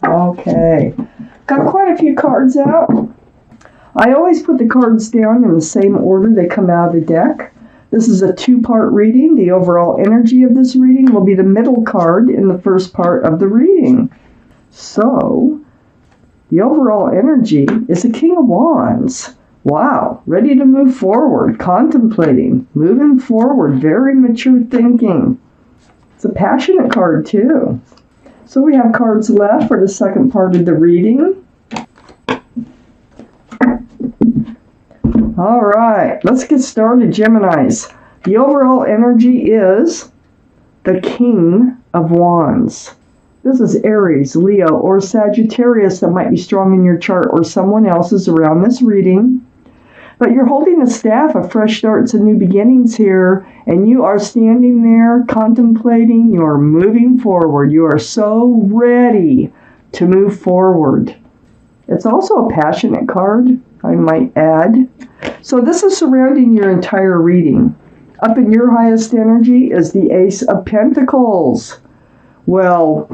Okay. Got quite a few cards out. I always put the cards down in the same order they come out of the deck. This is a two-part reading. The overall energy of this reading will be the middle card in the first part of the reading. So, the overall energy is the King of Wands. Wow, ready to move forward, contemplating, moving forward, very mature thinking. It's a passionate card too. So we have cards left for the second part of the reading. All right, let's get started, Geminis. The overall energy is the King of Wands. This is Aries, Leo, or Sagittarius that might be strong in your chart or someone else's around this reading. But you're holding the staff of fresh starts and new beginnings here, and you are standing there contemplating, you are moving forward. You are so ready to move forward. It's also a passionate card, I might add. So this is surrounding your entire reading. Up in your highest energy is the Ace of Pentacles. Well,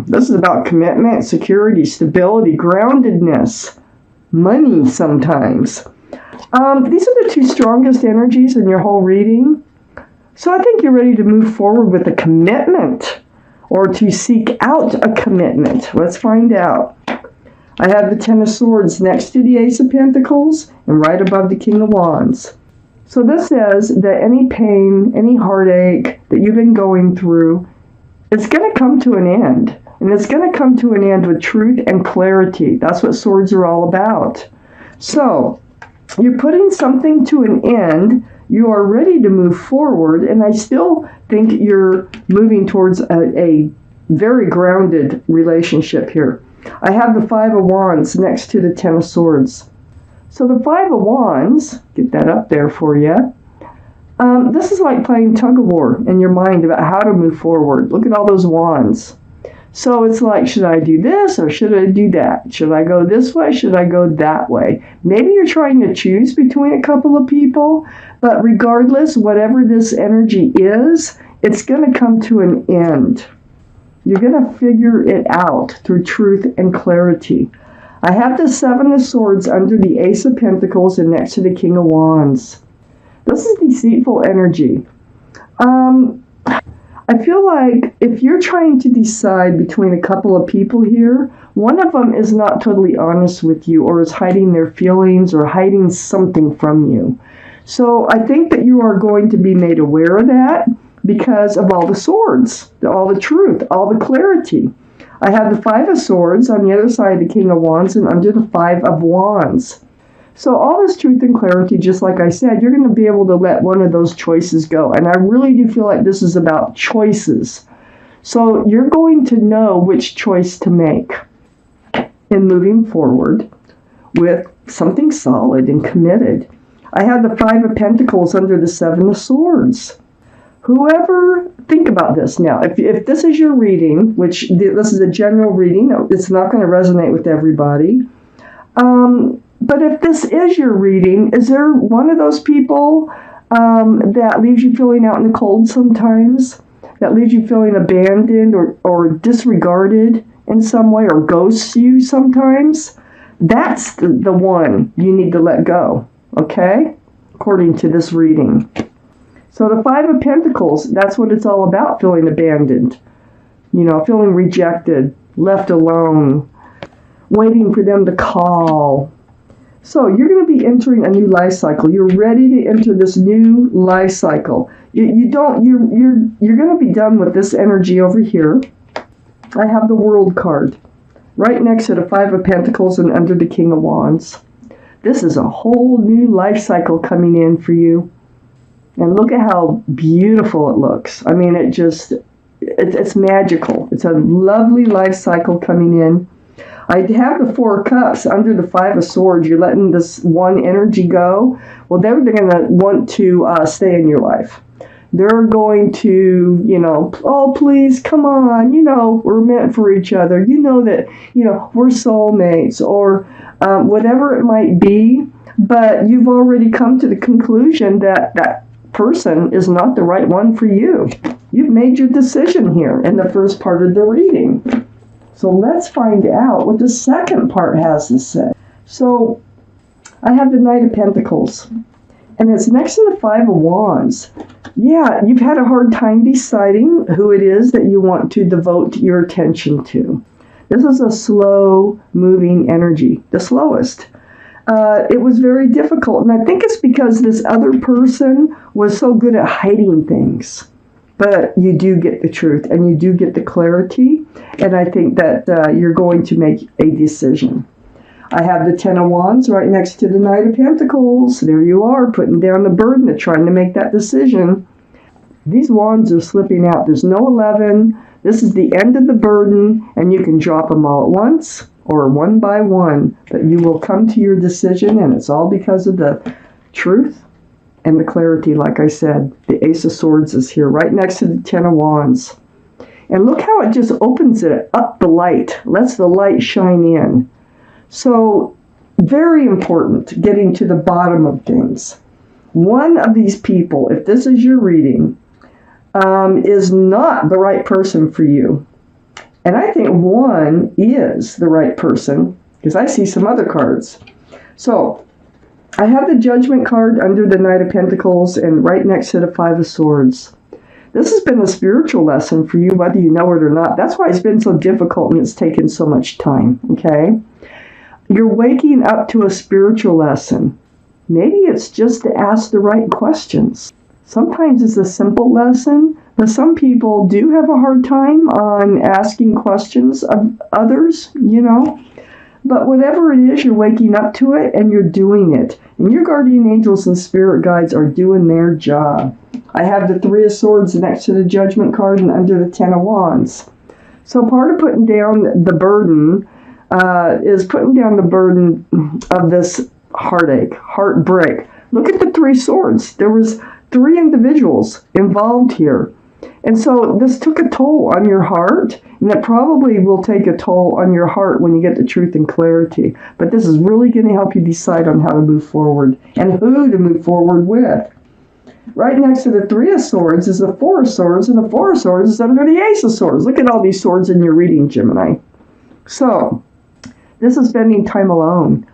this is about commitment, security, stability, groundedness, money sometimes. These are the two strongest energies in your whole reading. So I think you're ready to move forward with a commitment or to seek out a commitment. Let's find out. I have the Ten of Swords next to the Ace of Pentacles and right above the King of Wands. So this says that any pain, any heartache that you've been going through, it's going to come to an end. And it's going to come to an end with truth and clarity. That's what swords are all about. So, you're putting something to an end. You are ready to move forward. And I still think you're moving towards a very grounded relationship here. I have the Five of Wands next to the Ten of Swords. So the Five of Wands, get that up there for you. This is like playing tug of war in your mind about how to move forward. Look at all those wands. So it's like, should I do this or should I do that? Should I go this way? Should I go that way? Maybe you're trying to choose between a couple of people, but regardless, whatever this energy is, it's going to come to an end. You're going to figure it out through truth and clarity. I have the Seven of Swords under the Ace of Pentacles and next to the King of Wands. This is deceitful energy. I feel like if you're trying to decide between a couple of people here, one of them is not totally honest with you or is hiding their feelings or hiding something from you. So I think that you are going to be made aware of that because of all the swords, all the truth, all the clarity. I have the Five of Swords on the other side of the King of Wands and under the Five of Wands. So all this truth and clarity, just like I said, you're going to be able to let one of those choices go. And I really do feel like this is about choices. So you're going to know which choice to make in moving forward with something solid and committed. I have the Five of Pentacles under the Seven of Swords. Whoever, think about this now. If this is your reading, which this is a general reading, it's not going to resonate with everybody. But if this is your reading, is there one of those people that leaves you feeling out in the cold sometimes? That leaves you feeling abandoned or disregarded in some way or ghosts you sometimes? That's the one you need to let go, okay? According to this reading. So the Five of Pentacles, that's what it's all about, feeling abandoned. You know, feeling rejected, left alone, waiting for them to call. So you're going to be entering a new life cycle. You're ready to enter this new life cycle. You're going to be done with this energy over here. I have the World card right next to the Five of Pentacles and under the King of Wands. This is a whole new life cycle coming in for you. And look at how beautiful it looks. I mean, it's magical. It's a lovely life cycle coming in. I have the Four of Cups under the Five of Swords. You're letting this one energy go. Well, they're going to want to stay in your life. They're going to, oh, please, come on. We're meant for each other. That, we're soulmates or whatever it might be. But you've already come to the conclusion that that person is not the right one for you. You've made your decision here in the first part of the reading. So let's find out what the second part has to say. So I have the Knight of Pentacles, and it's next to the Five of Wands. Yeah, you've had a hard time deciding who it is that you want to devote your attention to. This is a slow-moving energy, the slowest. It was very difficult, and I think it's because this other person was so good at hiding things. But you do get the truth, and you do get the clarity, and I think that you're going to make a decision. I have the Ten of Wands right next to the Knight of Pentacles. There you are, putting down the burden of trying to make that decision. These wands are slipping out. There's no 11. This is the end of the burden, and you can drop them all at once or one by one. But you will come to your decision, and it's all because of the truth and the clarity, like I said. The Ace of Swords is here right next to the Ten of Wands. And look how it just opens it up, the light, lets the light shine in. So, very important, getting to the bottom of things. One of these people, if this is your reading, is not the right person for you. And I think one is the right person, because I see some other cards. So, I have the Judgment card under the Knight of Pentacles and right next to the Five of Swords. This has been a spiritual lesson for you, whether you know it or not. That's why it's been so difficult and it's taken so much time, okay? You're waking up to a spiritual lesson. Maybe it's just to ask the right questions. Sometimes it's a simple lesson, but some people do have a hard time on asking questions of others, you know. But whatever it is, you're waking up to it and you're doing it. And your guardian angels and spirit guides are doing their job. I have the Three of Swords next to the Judgment card and under the Ten of Wands. So part of putting down the burden is putting down the burden of this heartache, heartbreak. Look at the Three Swords. There was 3 individuals involved here. And so this took a toll on your heart, and it probably will take a toll on your heart when you get the truth and clarity. But this is really going to help you decide on how to move forward and who to move forward with. Right next to the Three of Swords is the Four of Swords, and the Four of Swords is under the Ace of Swords. Look at all these swords in your reading, Gemini. So, this is spending time alone.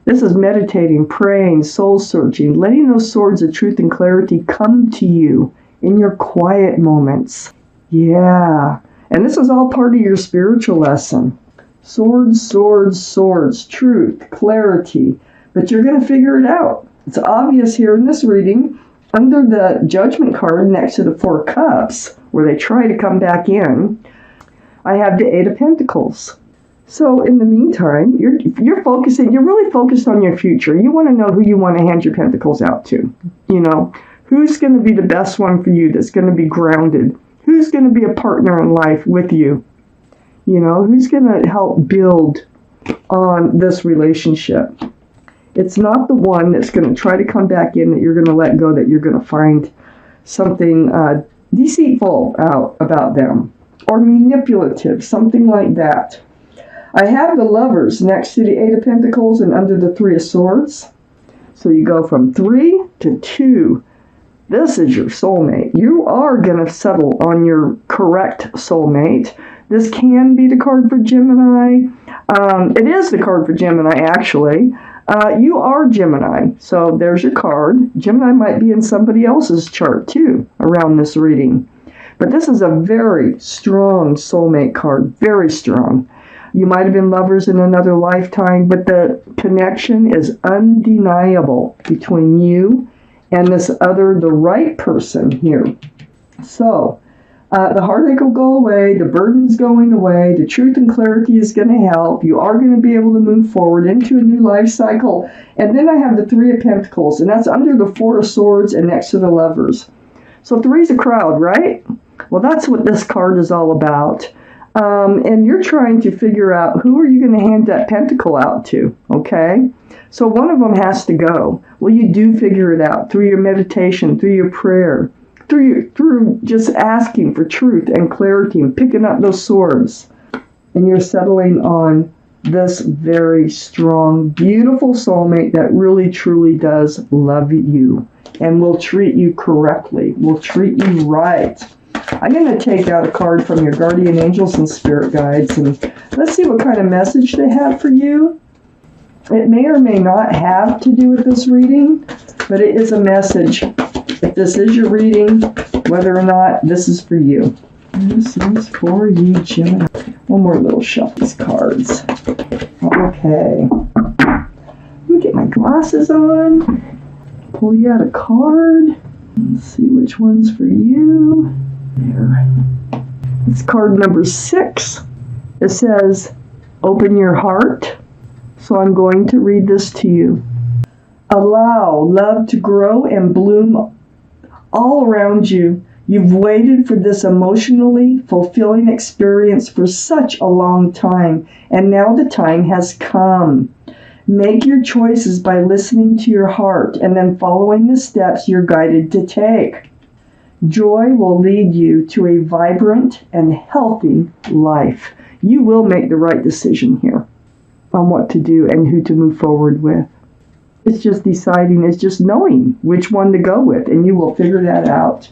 This is meditating, praying, soul-searching, letting those swords of truth and clarity come to you in your quiet moments. Yeah. And this is all part of your spiritual lesson. Swords, swords, swords, truth, clarity. But you're going to figure it out. It's obvious here in this reading. Under the Judgment card next to the Four of Cups, where they try to come back in, I have the Eight of Pentacles. So in the meantime, you're really focused on your future. You want to know who you want to hand your pentacles out to. You know, who's going to be the best one for you that's going to be grounded? Who's going to be a partner in life with you? You know, who's going to help build on this relationship? It's not the one that's going to try to come back in that you're going to let go, that you're going to find something deceitful out about them or manipulative, something like that. I have the Lovers next to the Eight of Pentacles and under the Three of Swords. So you go from 3 to 2. This is your soulmate. You are going to settle on your correct soulmate. This can be the card for Gemini. It is the card for Gemini, actually. You are Gemini. So there's your card. Gemini might be in somebody else's chart, too, around this reading. But this is a very strong soulmate card. Very strong. You might have been lovers in another lifetime, but the connection is undeniable between you and this other, the right person here. So, the heartache will go away, the burden's going away, the truth and clarity is going to help. You are going to be able to move forward into a new life cycle. And then I have the Three of Pentacles, and that's under the Four of Swords and next to the Lovers. So 3's a crowd, right? Well, that's what this card is all about. And you're trying to figure out who are you going to hand that pentacle out to, okay? So one of them has to go. Well, you do figure it out through your meditation, through your prayer, through just asking for truth and clarity and picking up those swords. And you're settling on this very strong, beautiful soulmate that really, truly does love you and will treat you correctly, will treat you right. I'm going to take out a card from your guardian angels and spirit guides, and let's see what kind of message they have for you. It may or may not have to do with this reading, but it is a message. If this is your reading, whether or not this is for you. This is for you, Gemini. One more little shuffle these cards. Okay. Let me get my glasses on. Pull you out a card. Let's see which one's for you. There. It's card number 6. It says, open your heart. So I'm going to read this to you. Allow love to grow and bloom all around you. You've waited for this emotionally fulfilling experience for such a long time, and now the time has come. Make your choices by listening to your heart and then following the steps you're guided to take. Joy will lead you to a vibrant and healthy life. You will make the right decision here on what to do and who to move forward with. It's just deciding, it's just knowing which one to go with, and you will figure that out.